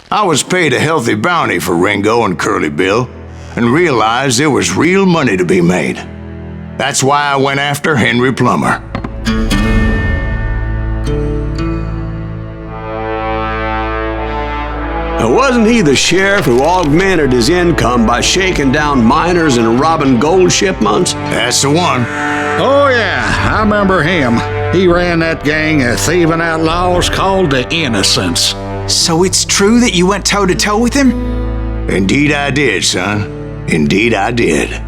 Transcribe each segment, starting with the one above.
I was paid a healthy bounty for Ringo and Curly Bill, and realized there was real money to be made. That's why I went after Henry Plummer. Wasn't he the sheriff who augmented his income by shaking down miners and robbing gold shipments? That's the one. Oh yeah, I remember him. He ran that gang of thieving outlaws called the Innocents. So it's true that you went toe-to-toe with him? Indeed I did, son. Indeed I did.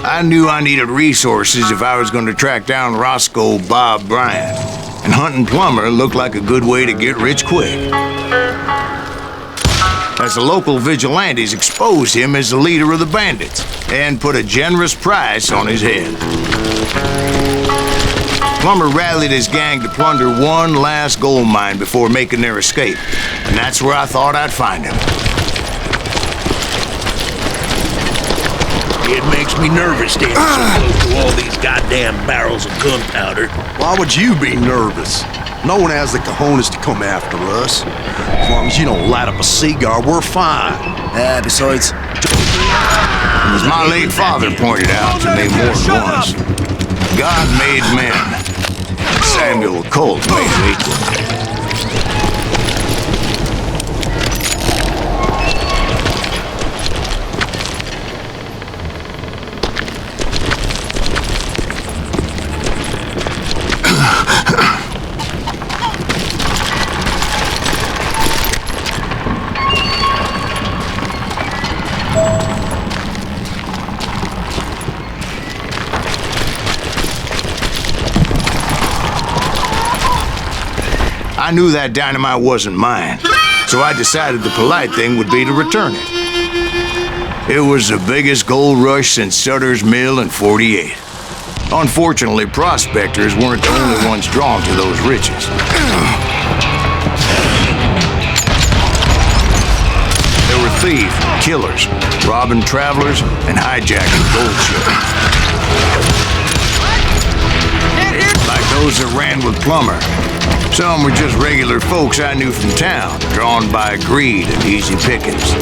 I knew I needed resources if I was going to track down Roscoe Bob Bryant, and hunting Plummer looked like a good way to get rich quick. As the local vigilantes exposed him as the leader of the bandits, and put a generous price on his head. Plummer rallied his gang to plunder one last gold mine before making their escape, and that's where I thought I'd find him. It makes me nervous standing so close to all these goddamn barrels of gunpowder. Why would you be nervous? No one has the cojones to come after us. As long as you don't light up a cigar, we're fine. Besides... As my late father pointed out to me more than once, God made men. Samuel Colt made them equal. I knew that dynamite wasn't mine, so I decided the polite thing would be to return it. It was the biggest gold rush since Sutter's Mill in '48. Unfortunately, prospectors weren't the only ones drawn to those riches. There were thieves, killers, robbing travelers, and hijacking gold ships. Like those that ran with Plummer. Some were just regular folks I knew from town, drawn by greed and easy pickings.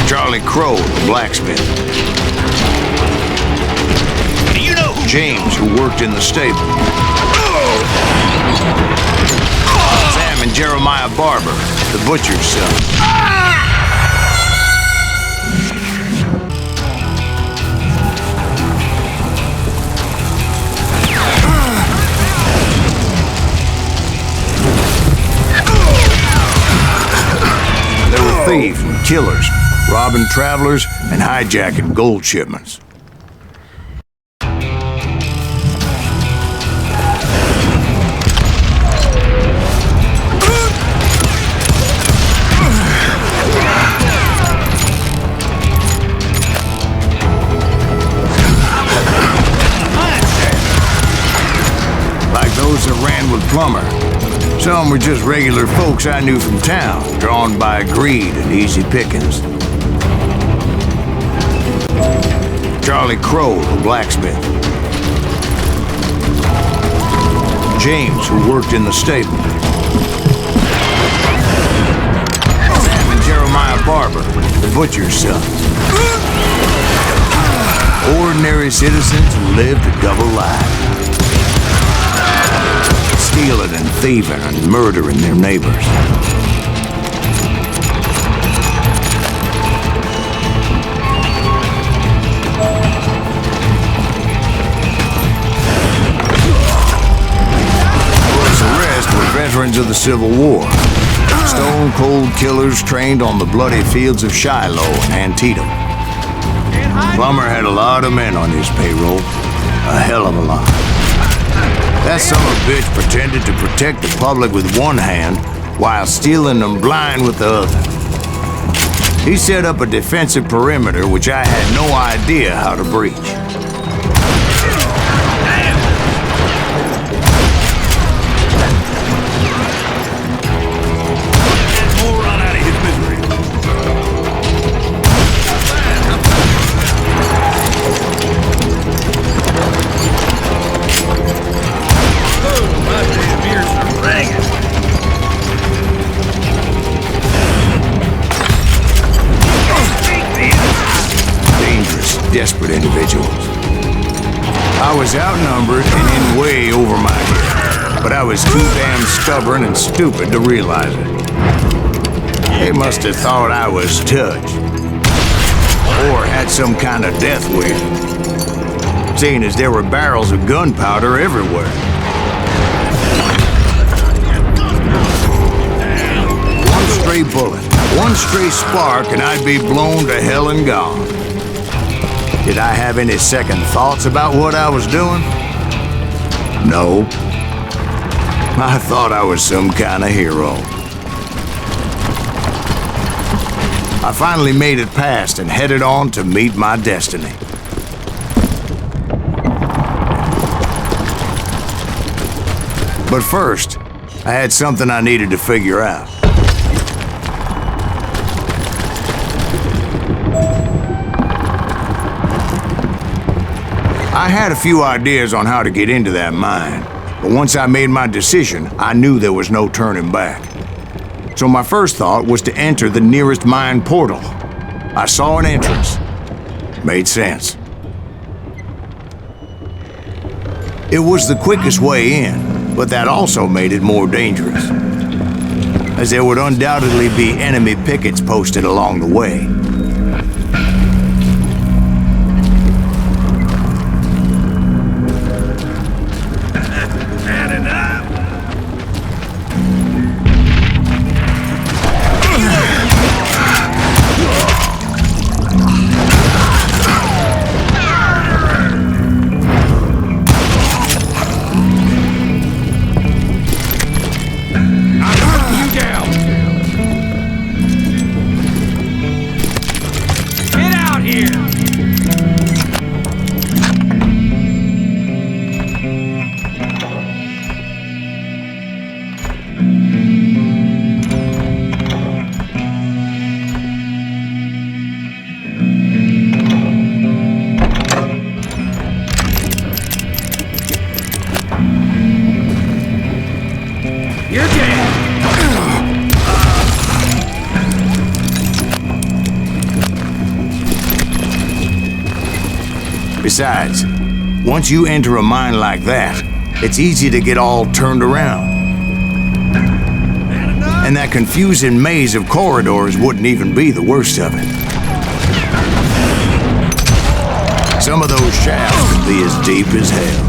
Charlie Crow, the blacksmith. You know who James, who worked in the stable. Sam and Jeremiah Barber, the butcher's son. Thieves and killers, robbing travelers and hijacking gold shipments. Like those that ran with Plummer. Some were just regular folks I knew from town, drawn by greed and easy pickings. Charlie Crow, the blacksmith. James, who worked in the stable. Sam and Jeremiah Barber, the butcher's son. Ordinary citizens who lived a double life. Stealing and thieving and murdering their neighbors. Those the rest were veterans of the Civil War. Stone-cold killers trained on the bloody fields of Shiloh and Antietam. Plummer had a lot of men on his payroll. A hell of a lot. That son of a bitch pretended to protect the public with one hand while stealing them blind with the other. He set up a defensive perimeter which I had no idea how to breach. More run out of his misery. Oh, my damn ears are ringing. Desperate individuals. I was outnumbered and in way over my head, but I was too damn stubborn and stupid to realize it. They must have thought I was touched, or had some kind of death wish, seeing as there were barrels of gunpowder everywhere. One stray bullet, one stray spark, and I'd be blown to hell and gone. Did I have any second thoughts about what I was doing? No. I thought I was some kind of hero. I finally made it past and headed on to meet my destiny. But first, I had something I needed to figure out. I had a few ideas on how to get into that mine, but once I made my decision, I knew there was no turning back. So my first thought was to enter the nearest mine portal. I saw an entrance. Made sense. It was the quickest way in, but that also made it more dangerous, as there would undoubtedly be enemy pickets posted along the way. Besides, once you enter a mine like that, it's easy to get all turned around. And that confusing maze of corridors wouldn't even be the worst of it. Some of those shafts could be as deep as hell.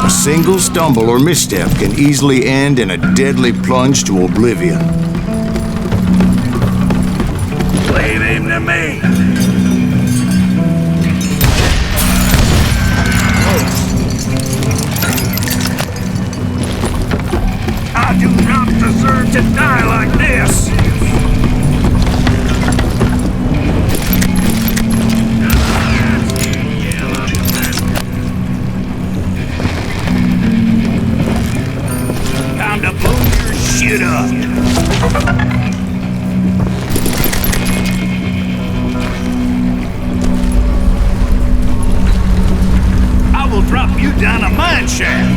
A single stumble or misstep can easily end in a deadly plunge to oblivion. Leave him to me. I do not deserve to die like this. Time to blow your shit up. Drop you down a mine shaft.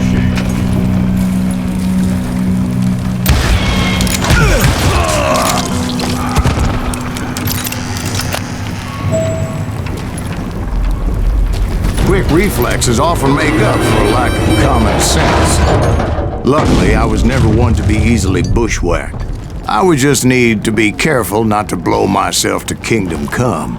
Quick reflexes often make up for a lack of common sense. Luckily, I was never one to be easily bushwhacked. I would just need to be careful not to blow myself to kingdom come.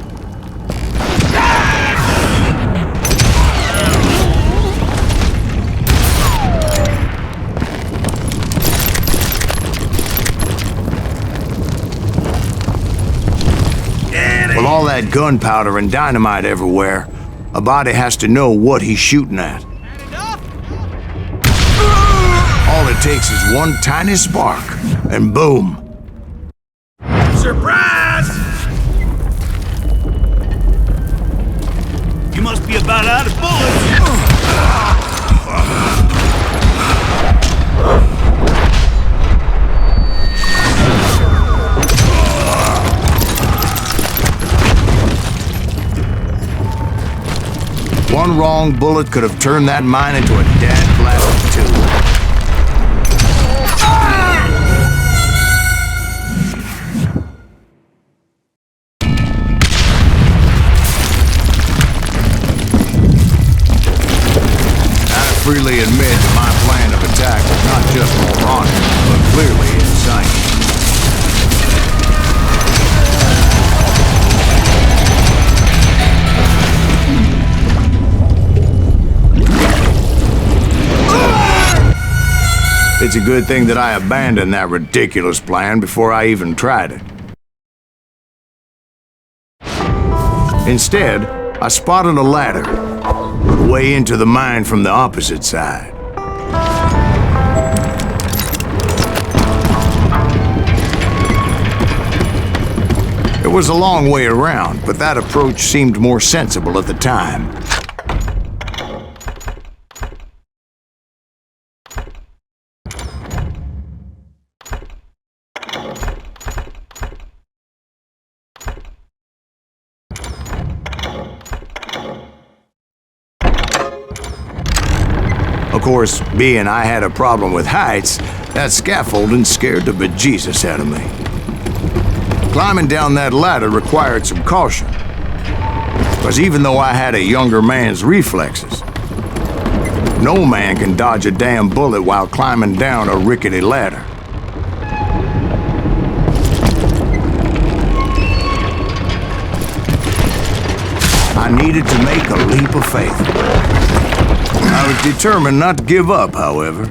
With all that gunpowder and dynamite everywhere, A body has to know what he's shooting at. All it takes is one tiny spark, and boom. Surprise! You must be about out of bullets. One wrong bullet could have turned that mine into a dead plastic tube. I freely admit that my plan of attack was not just moronic, but clearly insane. It's a good thing that I abandoned that ridiculous plan before I even tried it. Instead, I spotted a ladder, the way into the mine from the opposite side. It was a long way around, but that approach seemed more sensible at the time. Of course, being I had a problem with heights, that scaffolding scared the bejesus out of me. Climbing down that ladder required some caution, because even though I had a younger man's reflexes, no man can dodge a damn bullet while climbing down a rickety ladder. I needed to make a leap of faith. I was determined not to give up, however.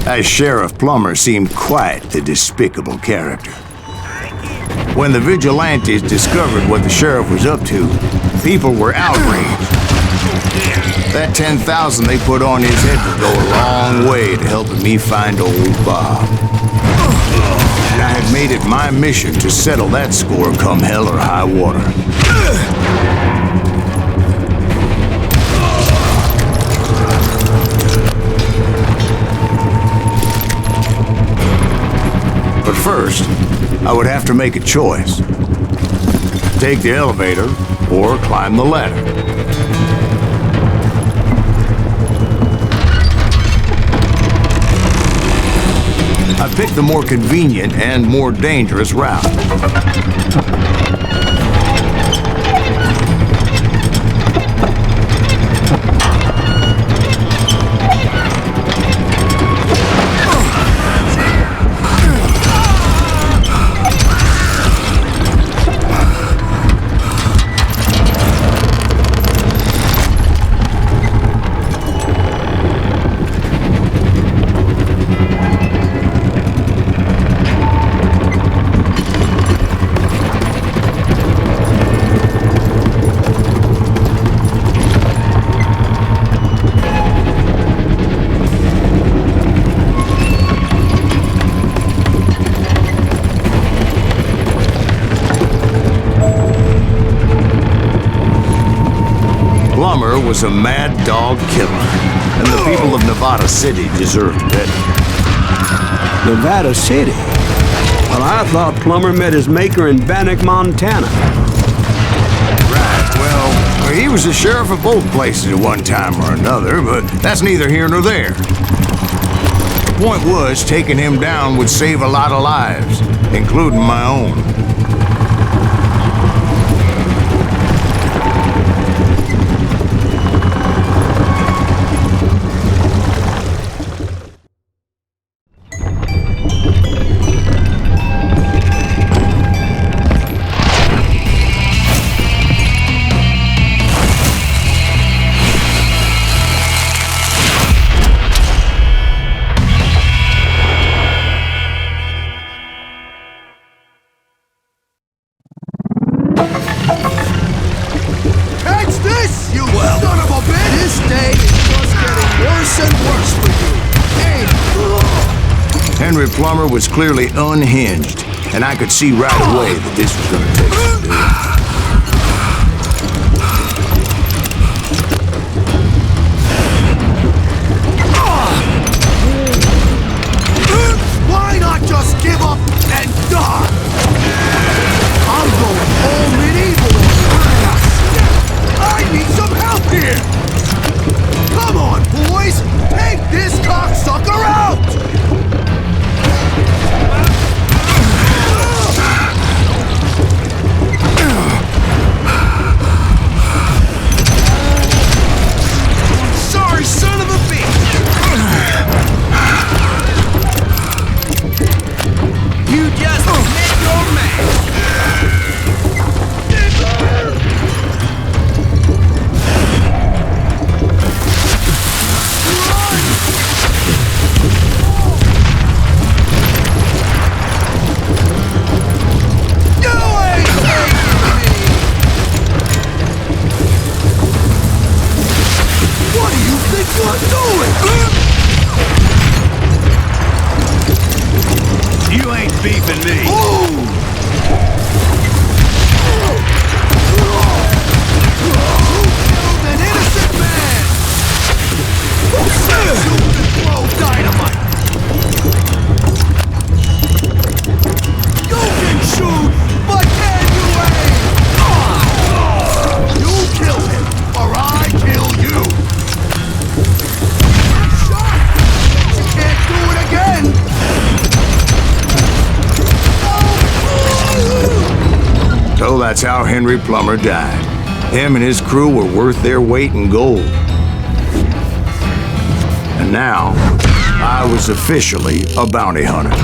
As Sheriff Plummer seemed quite the despicable character. When the vigilantes discovered what the sheriff was up to, people were outraged. That 10,000 they put on his head would go a long way to helping me find old Bob. And I had made it my mission to settle that score come hell or high water. But first, I would have to make a choice. Take the elevator or climb the ladder. I picked the more convenient and more dangerous route. Plummer was a mad dog killer, and the people of Nevada City deserved better. Nevada City? Well, I thought Plummer met his maker in Bannock, Montana. Right, well, he was the sheriff of both places at one time or another, but that's neither here nor there. The point was, taking him down would save a lot of lives, including my own. Son of a bitch! This day is just getting worse and worse for you. Hey! Henry Plummer was clearly unhinged, and I could see right away that this was going to take some doing. Why not just give up and die? I'm going all medieval on your ass. I need some help here! Come on, boys! Take this cocksucker out! Sorry, son of a bitch! You just met your match! What do you think you're doing? You ain't beefing me. You killed an innocent man! Who says you can throw dynamite? You can shoot, but can you aim? You kill him, or I kill you! Shot! You can't do it again! So that's how Henry Plummer died. Him and his crew were worth their weight in gold. And now, I was officially a bounty hunter.